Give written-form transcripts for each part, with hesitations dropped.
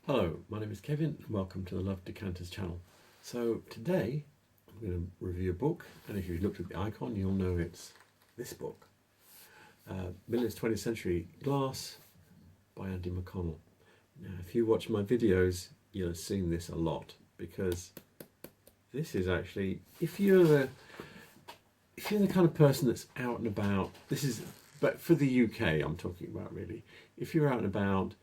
Hello, my name is Kevin and welcome to the Love Decanters channel. So today I'm going to review a book, and if you've looked at the icon you'll know it's this book, Miller's 20th Century Glass by Andy McConnell. Now if you watch my videos you'll have seen this a lot, because this is actually, if you're the kind of person that's out and about, but for the UK I'm talking about really, if you're out and about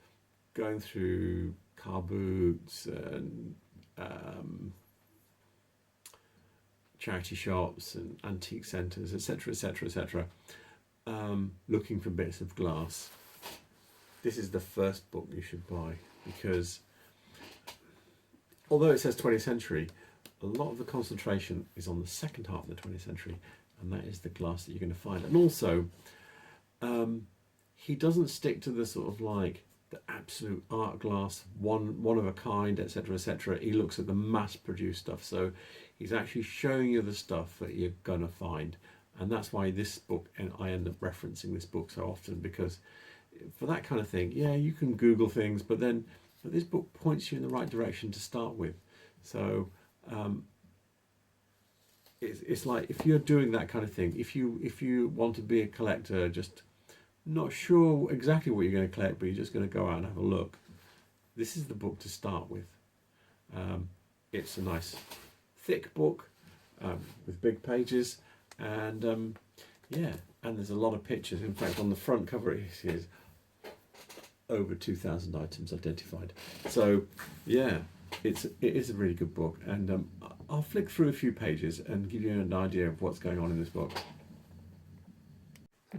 going through car boots and charity shops and antique centres, etc, etc, etc, looking for bits of glass, this is the first book you should buy, because although it says 20th century, a lot of the concentration is on the second half of the 20th century, and that is the glass that you're going to find. And also he doesn't stick to the sort of like the absolute art glass, one of a kind, etc, etc. He looks at the mass-produced stuff, so he's actually showing you the stuff that you're gonna find. And that's why this book, and I end up referencing this book so often, because for that kind of thing, yeah, you can Google things, but this book points you in the right direction to start with. So it's like, if you're doing that kind of thing, if you want to be a collector, just not sure exactly what you're going to collect, but you're just going to go out and have a look, this is the book to start with. It's a nice thick book with big pages, and yeah, and there's a lot of pictures. In fact, on the front cover it says over 2,000 items identified. So yeah, it is a really good book, and I'll flick through a few pages and give you an idea of what's going on in this book.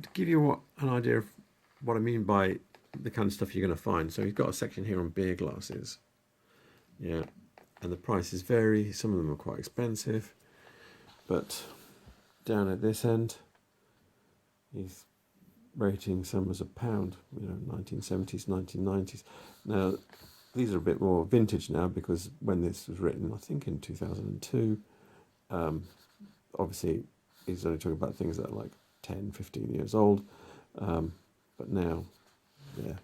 To give you an idea of what I mean by the kind of stuff you're going to find, so you've got a section here on beer glasses, yeah, and the prices vary. Some of them are quite expensive, but down at this end he's rating some as £1, 1970s, 1990s. Now these are a bit more vintage now, because when this was written, I think in 2002, obviously he's only talking about things that are like 10, 15 years old, but now they're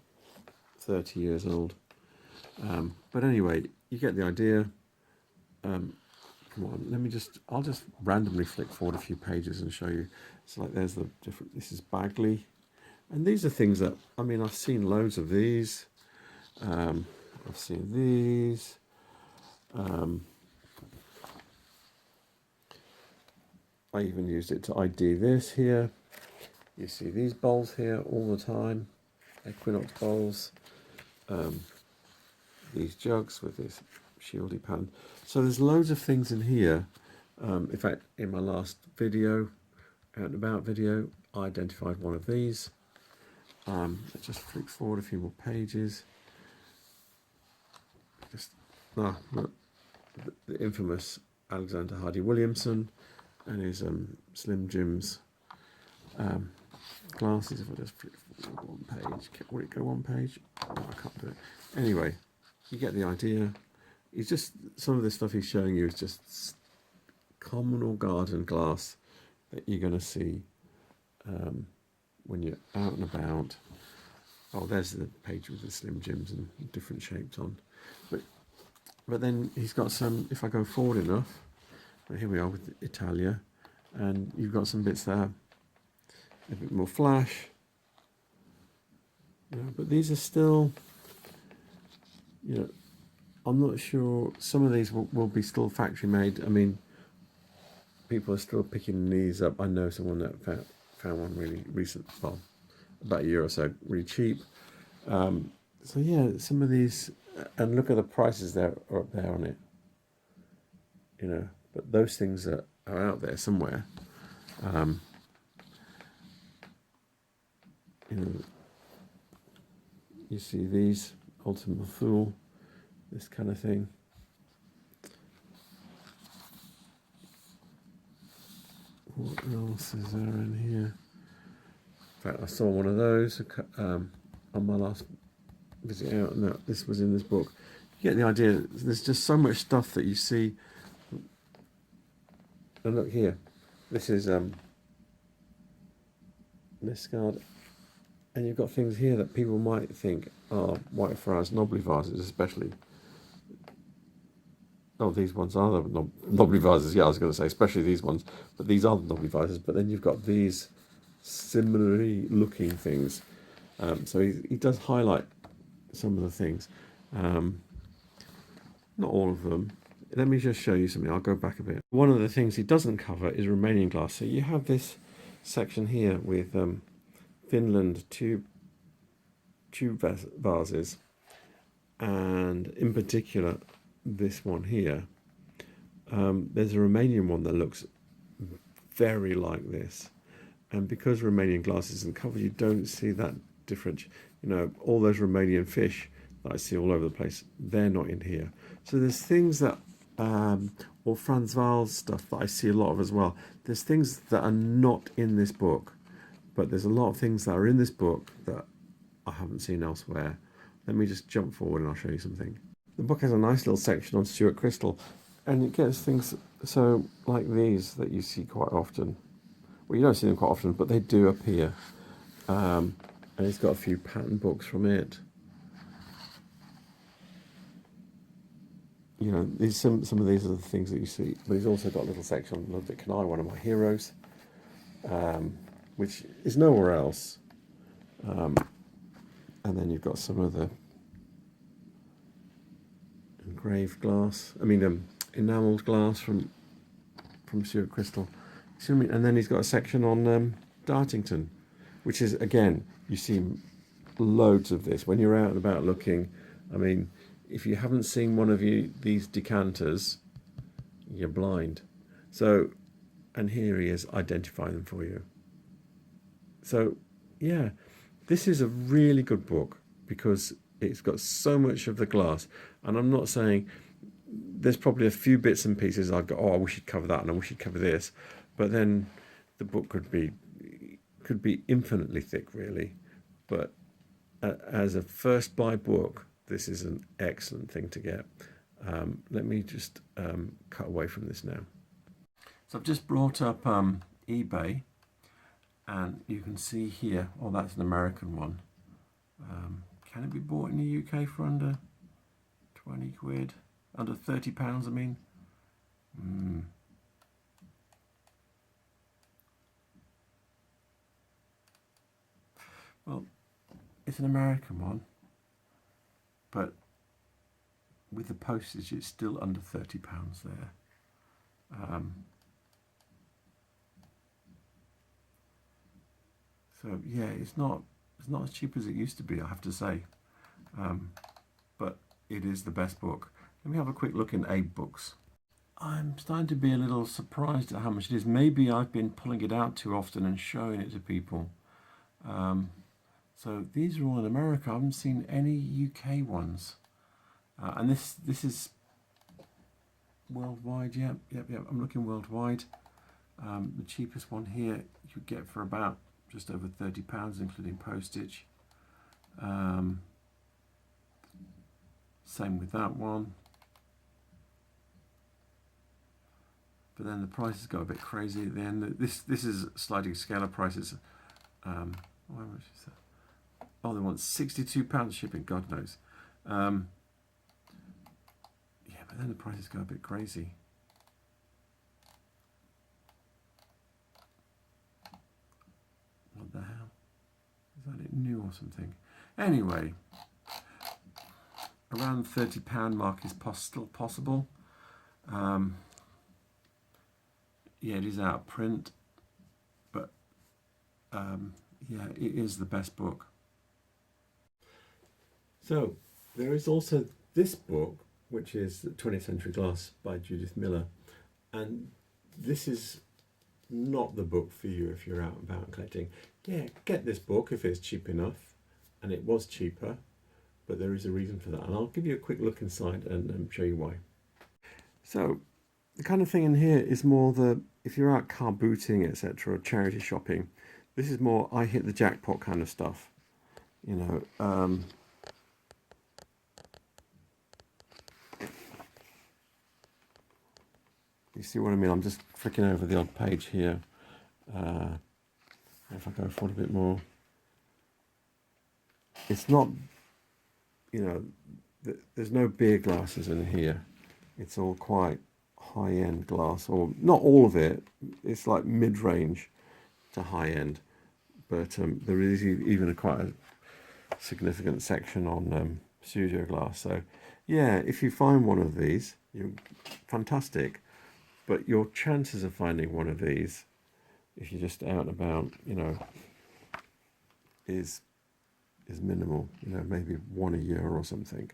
30 years old. But anyway, you get the idea. Come on, I'll just randomly flick forward a few pages and show you. So like, there's the different, this is Bagley, and these are things that, I mean, I've seen loads of these. I've seen these. I even used it to ID this here. You see these bowls here all the time, Equinox bowls. These jugs with this shieldy pattern. So there's loads of things in here. In fact, in my last video, out and about video, I identified one of these. Let's just flick forward a few more pages. Look, the infamous Alexander Hardy Williamson and his Slim Jim's glasses. If I just flip one page, will it go one page? No, I can't do it. Anyway, you get the idea. It's just, some of the stuff he's showing you is just common or garden glass that you're going to see when you're out and about. Oh, there's the page with the Slim Jims and different shapes on. But then he's got some, if I go forward enough, well, here we are with Italia, and you've got some bits there, a bit more flash. But these are still, I'm not sure, some of these will be still factory made. I mean, people are still picking these up. I know someone that found one really recent, well, about a year or so, really cheap. So yeah, some of these, and look at the prices there are up there on it, but those things are out there somewhere. You see these, Ultima Thule, this kind of thing. What else is there in here? In fact, I saw one of those on my last visit out, and this was in this book. You get the idea. There's just so much stuff that you see. And look here, this is Liscard And you've got things here that people might think are white friars Nobly vases, especially. Oh, these ones are the Nobly vases. Yeah, I was going to say, especially these ones. But these are the Nobly vases. But then you've got these similarly looking things. So he does highlight some of the things. Not all of them. Let me just show you something. I'll go back a bit. One of the things he doesn't cover is Romanian glass. So you have this section here with Finland tube vases, and in particular this one here. There's a Romanian one that looks very like this, and because Romanian glass isn't covered, you don't see that difference. You know, all those Romanian fish that I see all over the place, they're not in here. So there's things that or Franz Wahl's stuff that I see a lot of as well. There's things that are not in this book, but there's a lot of things that are in this book that I haven't seen elsewhere. Let me just jump forward and I'll show you something. The book has a nice little section on Stuart Crystal, and it gets things so like these that you see quite often. Well, you don't see them quite often, but they do appear. And it's got a few pattern books from it. You know, these some of these are the things that you see, but he's also got a little section on Ludwig Knigh, one of my heroes, which is nowhere else. And then you've got some of the engraved glass, enamelled glass from Stuart Crystal. And then he's got a section on Dartington, which is, again, you see loads of this. When you're out and about looking, I mean, if you haven't seen one of these decanters, you're blind. So, and here he is identifying them for you. So, yeah, this is a really good book because it's got so much of the glass. And I'm not saying there's probably a few bits and pieces I've got, oh, I wish you'd cover that and I wish you'd cover this. But then the book could be infinitely thick, really. But as a first buy book, this is an excellent thing to get. Let me just cut away from this now. So I've just brought up eBay, and you can see here, oh, that's an American one. Can it be bought in the UK for under 20 quid? Under £30, I mean? Well, it's an American one, but with the postage it's still under £30 there. So yeah, it's not as cheap as it used to be, I have to say, but it is the best book. Let me have a quick look in Abe Books. I'm starting to be a little surprised at how much it is. Maybe I've been pulling it out too often and showing it to people. So these are all in America. I haven't seen any UK ones. And this is worldwide. Yep. I'm looking worldwide. The cheapest one here you get for about just over £30, including postage. Same with that one. But then the prices go a bit crazy at the end. This is sliding scale of prices. How much is that? Oh, they want £62 shipping. God knows. Yeah, but then the prices go a bit crazy. What the hell? Is that it new or something? Anyway, around the £30 mark is still possible. Yeah, it is out of print, but yeah, it is the best book. So there is also this book, which is 20th Century Glass by Judith Miller, and this is not the book for you if you're out and about collecting. Yeah, get this book if it's cheap enough, and it was cheaper, but there is a reason for that, and I'll give you a quick look inside and show you why. So the kind of thing in here is more if you're out car booting, etc., or charity shopping, this is more I hit the jackpot kind of stuff, you know. You see what I mean? I'm just flicking over the odd page here. If I go forward a bit more. it's not, you know, there's no beer glasses in here. It's all quite high-end glass, or not all of it. It's like mid-range to high-end, but there is even quite a significant section on studio glass. So yeah, if you find one of these, you're fantastic. But your chances of finding one of these, if you're just out and about, you know, is minimal. You know, maybe one a year or something.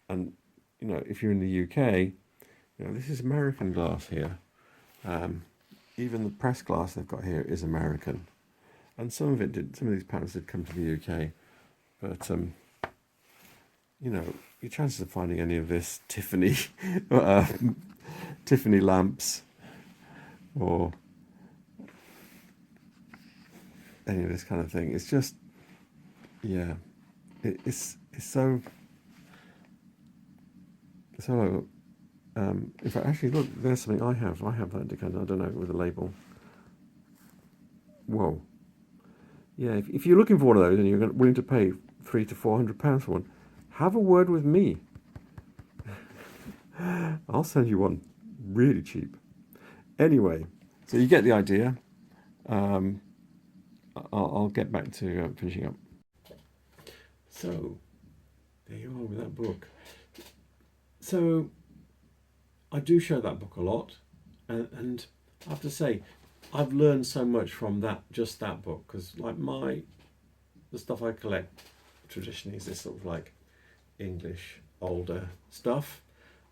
And you know, if you're in the UK, you know, this is American glass here. Even the press glass they've got here is American, and some of these patterns did come to the UK, but you know, your chances of finding any of this Tiffany Tiffany lamps or any of this kind of thing, it's just, yeah, it's so. So, in fact, actually, look, there's something I have. I have that decanter. I don't know, with a label. Whoa. Yeah, if you're looking for one of those and you're willing to pay £300 to £400 for one, have a word with me. I'll send you one really cheap. Anyway, so you get the idea. I'll get back to finishing up. So, there you are with that book. So, I do show that book a lot, and I have to say, I've learned so much from just that book, because like the stuff I collect traditionally is this sort of like English older stuff,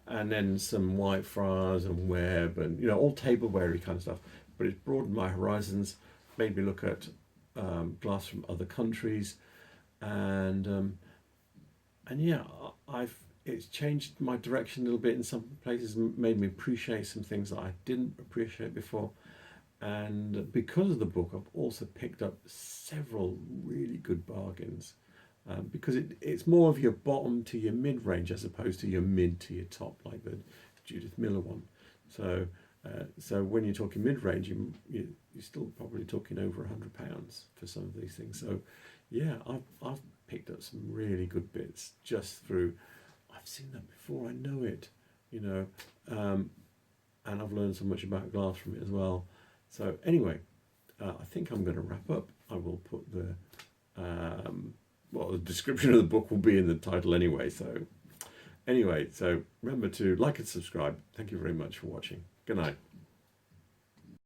and then some Whitefriars and Webb and, you know, all tableware-y kind of stuff. But it's broadened my horizons, made me look at glass from other countries, and yeah, it's changed my direction a little bit in some places, made me appreciate some things that I didn't appreciate before. And because of the book, I've also picked up several really good bargains, because it's more of your bottom to your mid-range as opposed to your mid to your top, like the Judith Miller one. So when you're talking mid-range, you're still probably talking over £100 for some of these things. So yeah, I've picked up some really good bits just through. I've seen that before. I know it, you know, and I've learned so much about glass from it as well. So anyway, I think I'm going to wrap up. I will put the description of the book will be in the title anyway. So anyway, so remember to like and subscribe. Thank you very much for watching. Good night.